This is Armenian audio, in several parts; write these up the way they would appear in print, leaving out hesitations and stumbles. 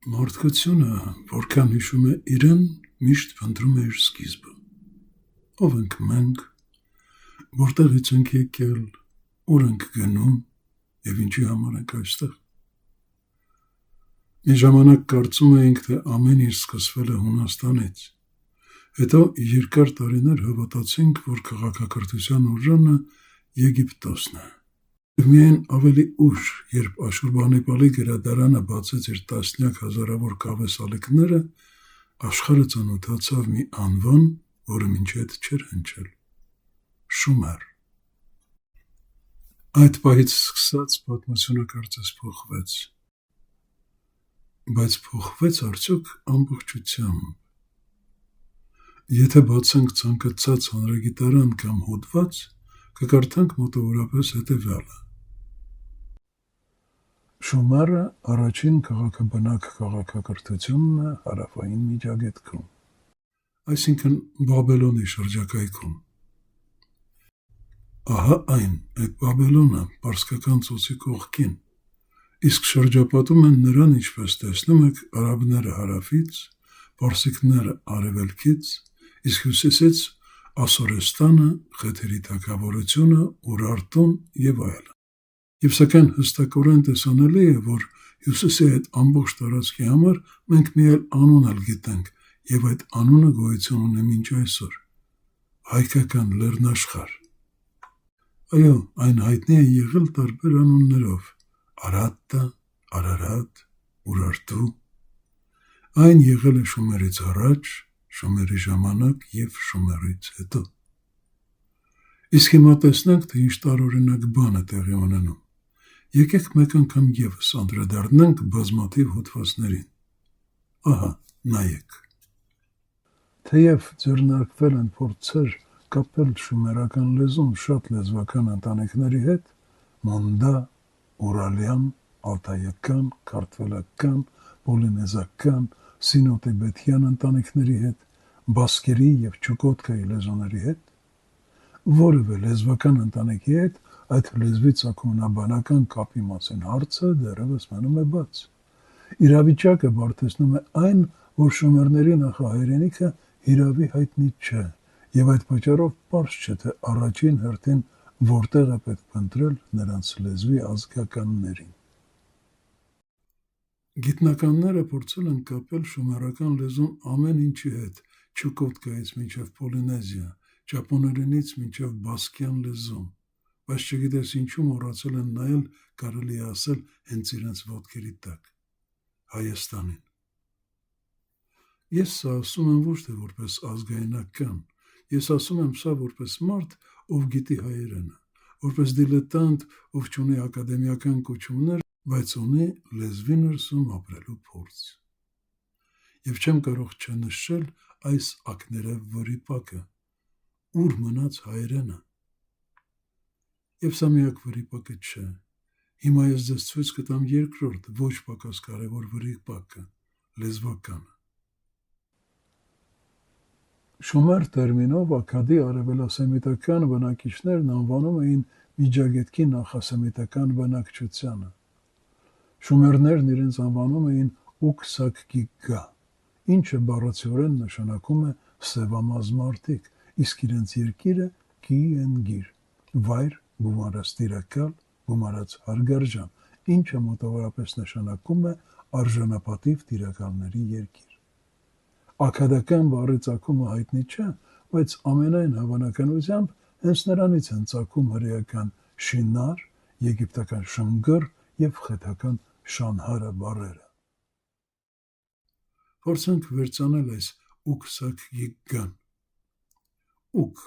Մարդկությունը, որքան հիշում է իրեն, միշտ փնտրում է իր սկիզբը։ Ով ենք մենք, որտեղից ենք եկել, ուր ենք գնում և ինչի համար ենք այստեղ։ Մի ժամանակ կարծում էինք, թե ամեն ինչ սկսվել է Հունաստանից, հետո երկար տարիներ հավատացինք, որ քաղաքակրթության օժանը Եգիպտոսն է։ Եվ միայն ավելի ուշ, երբ Աշուրբանիպալի գրադարանը բացեց իր տասնյակ հազարավոր կավե սալիկները, աշխարհը ծանոթացավ մի անվան, որը մինչ այդ չէր հնչել՝ Շումեր։ Այդ պահից սկսած պատմությունը կարծես փոխվեց։ Բայց փոխվեց արդյոք ամբողջությամբ։ Եթե բացենք ցանկացած հանրագիտարան կամ հոդված, կկարդանք մոտավորապես հետևյալը. Շումերը առաջին քաղաքաբնակ քաղաքակրթությունն է հարավային Միջագետքում, այսինքն Բաբելոնի շրջակայքում։ Ահա այն, այդ Բաբելոնը պարսկական ծոցի կողքին, իսկ շրջապատում են նրան, ինչպես տեսնում եք, արաբները հարավից, պարսիկները արևելքից, իսկ հյուսիսից Ասորեստանը, Խեթերի թագավորությունը, Ուրարտուն և այլն։ Եվ սակայն հստակորեն տեսանելի է, որ Հյուսիսի այդ ամբողջ տարածքի համար մենք մի այլ անուն էլ գիտենք, և այդ անունը գոյություն ունի մինչ այսօր՝ հայկական լեռնաշխարհ։ Այո, այն հայտնի է եղել տարբեր անուններով՝ Արատտա, Արարատ, Ուրարտու։ Այն եղել է Շումերից առաջ, Շումերի ժամանակ և Շումերից հետո։ Իսկ հիմա տեսնենք, թե ինչ տարօրինակ բան է տեղի ունենում։ Եկեք մեկ անգամ ևս անդրադառնանք բազմաթիվ հոդվածներին։ Ահա, նայեք։ Թեև ձեռնարկվել են փորձեր կապել շումերական լեզուն շատ լեզվական ընտանիքների հետ՝ մոնդա, ուրալյան, ալտայական, քարթվելական, պոլինեզական, սինո-տիբեթյան ընտանիքների հետ, բասկերի և չուկոտկայի լեզուների հետ, որևէ լեզվական ընտանիքի հետ այդ լեզվի ծագումնաբանական կապի մասին հարցը դեռևս մնում է բաց։ Իրավիճակը բարդեցնում է այն, որ շումերների նախահայրենիքը հիրավի հայտնի չէ, և այդ պատճառով պարզ չէ, թե առաջին հերթին որտեղ է պետք փնտրել նրանց լեզվի ազգականներին։ Գիտնականները փորձել են կապել շումերական լեզուն ամեն ինչի հետ՝ Չուկոտկայից մինչև Պոլինեզիա, ճապոներենից մինչև բասկյան լեզուն, բայց չգիտես ինչու մոռացել են նայել, կարելի է ասել, հենց իրենց ոտքերի տակ՝ Հայաստանին։ Ես սա ասում եմ ոչ թե որպես ազգայնական, ես ասում եմ սա որպես մարդ, ով գիտի հայերենը, որպես դիլետանտ, ով չունի ակադեմիական կոչումներ, բայց ունի լեզվի ներսում ապրելու փորձ։ Եվ չեմ կարող չնշել այս ակներև վրիպակը, ուր մնաց հայերենը։ Եվ սա միակ վրիպակը չէ։ Հիմա ես ձեզ ցույց կտամ երկրորդ, ոչ պակաս կարևոր վրիպակը՝ լեզվականը։ Շումեր տերմինով աքադի արևելասեմիտական բնակիչներն անվանում էին Միջագետքի նախասեմիտական բնակչությանը։ Շումերներն իրենց անվանում էին Ուկսակգիգա, ինչը բառացիորեն նշանակում է սևամազ մարդիկ, իսկ իրենց երկիրը Կիենգիր, վայր գումարած տիրակալ, գումարած հարգարժան, ինչը մոտավորապես նշանակում է արժանապատիվ տիրակալների երկիր։ Աքադական բառի ծագումը հայտնի չէ, բայց ամենայն հավանականությամբ հենց նրանից են ծագում հրեական շինար, եգիպտական շնգր և խեթական շանհարը բառերը։ Փորձենք վերծանել այս Ուկսակգիգան։ Ուկ,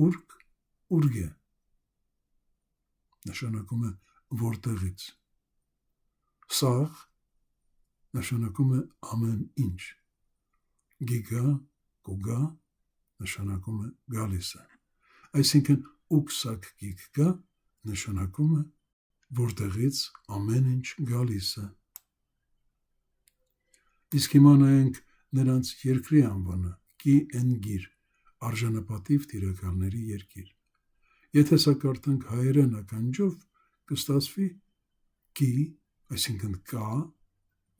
ուրկ, ուրգե, նշանակում է որտեղից։ Սաղ նշանակում է ամեն ինչ։ Գիգա, կուգա նշանակում է գալիս է։ Այսինքն Ուկսակգիգա նշանակում է որտեղից ամեն ինչ գալիս է։ Իսկ հիմա նայենք նրանց երկրի անվանը՝ Կիենգիր, արժանապատիվ տիրակալների երկիր։ Եթե սա կարդանք հայերեն ականջով, կստացվի Կի, այսինքն կա,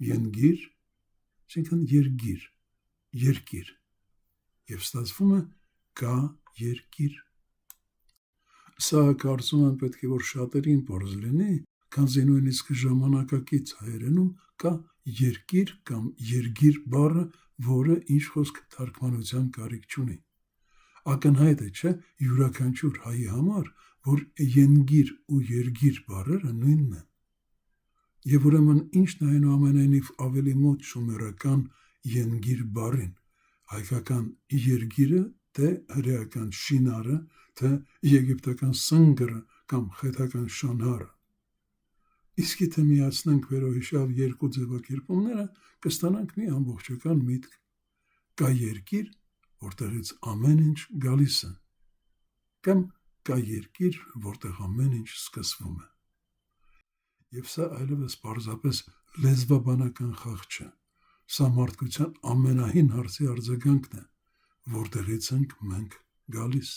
Ենգիր, այսինքն երգիր, երկիր, և ստացվում է կա երկիր։ Սա կարծում եմ պետք է որ շատերին պարզ լինի, քանզի նույնիսկ ժամանակակից հայերենում կա երկիր կամ երգիր բառը, որը ինչ խոսք թարգմանության կարիք չունի։ Ակնհայտ է, չէ, յուրաքանչյուր հայի համար, որ ենգիր ու երգիր բառերը նույնն են։ Եվ ուրեմն ինչն այնուամենայնիվ ավելի մոտ շումերական ենգիր բառին, հայկական երգիրը, թե հրեական շինարը, թե եգիպտական սնգրը կամ խեթական շանհարը։ Իսկ եթե միացնենք վերոհիշյալ երկու ձևակերպումները, կստանանք մի ամբողջական միտք։ Կա երկիր, որտեղից ամեն ինչ գալիս է, կամ կա երկիր, որտեղ ամեն ինչ սկսվում է։ Եվ սա այլևս պարզապես լեզվաբանական խաղ չէ, սա մարդկության ամենահին հարցի արձագանքն է, որտեղից ենք մենք գալիս։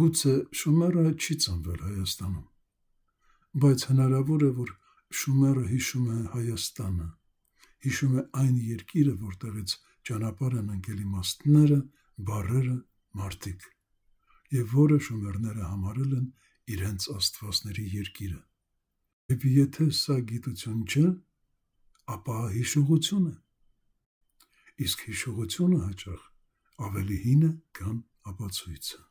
Գուցե շումերը չի ծնվել Հայաստանում, բայց հնարավոր է, որ շումերը հիշում է Հայաստանը, հիշում է այն երկիրը, որտեղից ճանապարհ են ընկել իմաստները, բառերը, մարդիկ, և որը շումերները համարել են իրենց աստվածների երկիրը։ Եվ եթե սա գիտություն չէ, ապա հիշողություն է, իսկ հիշողությունը հաճախ ավելի հին է, քան ապացույցը։